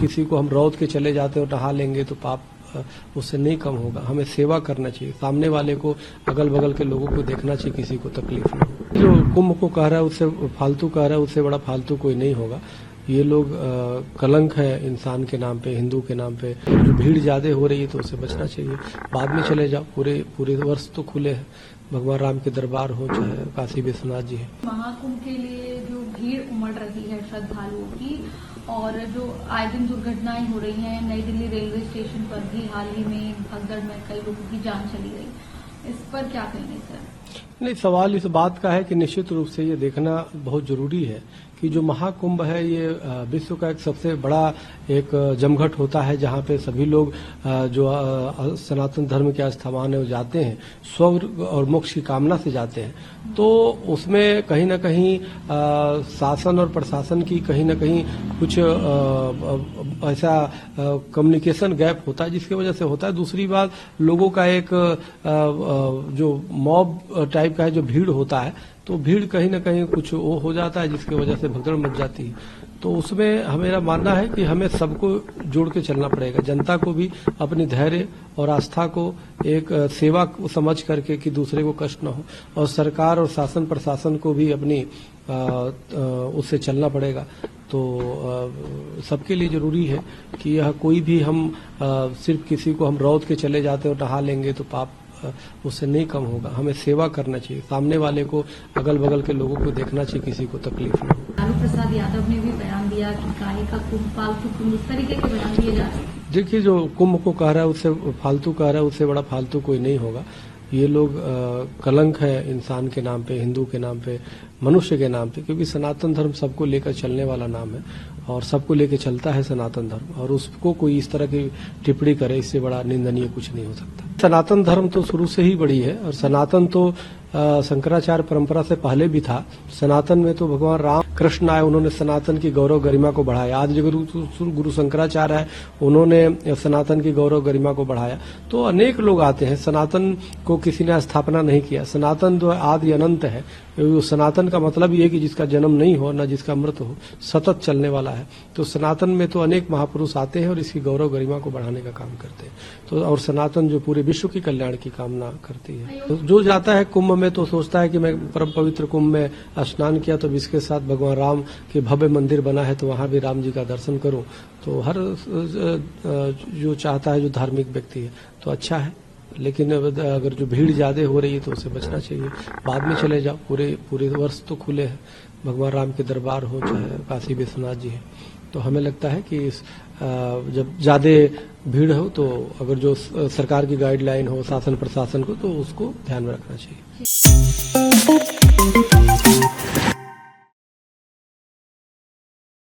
किसी को हम रौद के चले जाते हैं और नहा लेंगे तो पाप उससे नहीं कम होगा। हमें सेवा करना चाहिए, सामने वाले को, अगल बगल के लोगों को देखना चाहिए, किसी को तकलीफ ना हो। जो कुंभ को कह रहा है उससे फालतू कह रहा है, उससे बड़ा फालतू कोई नहीं होगा। ये लोग कलंक है इंसान के नाम पे, हिंदू के नाम पे। जो भीड़ ज्यादा हो रही है तो उससे बचना चाहिए। बाद में चले जाओ, पूरे वर्ष तो खुले हैं, भगवान राम के दरबार हो चाहे काशी विश्वनाथ जी है। महाकुंभ के लिए जो भीड़ उमड़ रही है श्रद्धालुओं की, और जो आए दिन दुर्घटनाएं हो रही हैं, नई दिल्ली रेलवे स्टेशन पर भी हाल ही में भगदड़ में कई लोगों की जान चली गई, इस पर क्या कहेंगे सर? नहीं, सवाल इस बात का है कि निश्चित रूप से ये देखना बहुत जरूरी है कि जो महाकुंभ है ये विश्व का एक सबसे बड़ा एक जमघट होता है, जहाँ पे सभी लोग जो सनातन धर्म के आस्थावान है वो जाते हैं, स्वर्ग और मोक्ष की कामना से जाते हैं। तो उसमें कहीं न कहीं शासन और प्रशासन की कहीं न कहीं कुछ ऐसा कम्युनिकेशन गैप होता है जिसकी वजह से होता है। दूसरी बात, लोगों का एक जो मॉब टाइप का है, जो भीड़ होता है, तो भीड़ कहीं न कहीं कुछ वो हो जाता है जिसकी वजह से भगदड़ मच जाती है। तो उसमें मेरा मानना है कि हमें सबको जोड़ के चलना पड़ेगा, जनता को भी अपनी धैर्य और आस्था को एक सेवा समझ करके कि दूसरे को कष्ट न हो, और सरकार और शासन प्रशासन को भी अपनी उससे चलना पड़ेगा। तो सबके लिए जरूरी है कि यह कोई भी हम सिर्फ किसी को हम रौद के चले जाते और नहा लेंगे तो पाप उससे नहीं कम होगा। हमें सेवा करना चाहिए, सामने वाले को, अगल बगल के लोगों को देखना चाहिए, किसी को तकलीफ ना हो। लालू प्रसाद यादव ने भी बयान दिया कि काहे का कुंभ, फालतू कुंभ, इस तरीके के बयान दिए जा रहे हैं। देखिए, जो कुंभ को कह रहा है उससे फालतू कह रहा है, उससे बड़ा फालतू कोई नहीं होगा। ये लोग कलंक है इंसान के नाम पे, हिंदू के नाम पे, मनुष्य के नाम पे, क्योंकि सनातन धर्म सबको लेकर चलने वाला नाम है और सबको लेकर चलता है सनातन धर्म, और उसको कोई इस तरह की टिप्पणी करे, इससे बड़ा निंदनीय कुछ नहीं हो सकता। सनातन धर्म तो शुरू से ही बड़ी है, और सनातन तो शंकराचार्य परंपरा से पहले भी था। सनातन में तो भगवान राम कृष्ण आए, उन्होंने सनातन की गौरव गरिमा को बढ़ाया। आज जो गुरु शंकराचार्य है, उन्होंने सनातन की गौरव गरिमा को बढ़ाया। तो अनेक लोग आते हैं, सनातन को किसी ने स्थापना नहीं किया। सनातन जो आदि अनंत है, सनातन का मतलब ये कि जिसका जन्म नहीं हो न जिसका मृत हो, सतत चलने वाला है। तो सनातन में तो अनेक महापुरुष आते हैं और इसकी गौरव गरिमा को बढ़ाने का काम करते हैं। तो और सनातन जो पूरे विश्व की कल्याण की कामना करती है। तो जो जाता है कुंभ में तो सोचता है कि मैं परम पवित्र कुंभ में स्नान किया तो इसके साथ भगवान राम के भव्य मंदिर बना है, तो वहां भी राम जी का दर्शन करूं। तो हर जो चाहता है, जो धार्मिक व्यक्ति है, तो अच्छा है। लेकिन अगर जो भीड़ ज्यादा हो रही है तो उससे बचना चाहिए। बाद में चले जाओ, पूरे वर्ष तो खुले हैं, भगवान राम के दरबार हो चाहे काशी विश्वनाथ जी है। तो हमें लगता है कि जब ज्यादा भीड़ हो तो अगर जो सरकार की गाइडलाइन हो शासन प्रशासन को, तो उसको ध्यान में रखना चाहिए।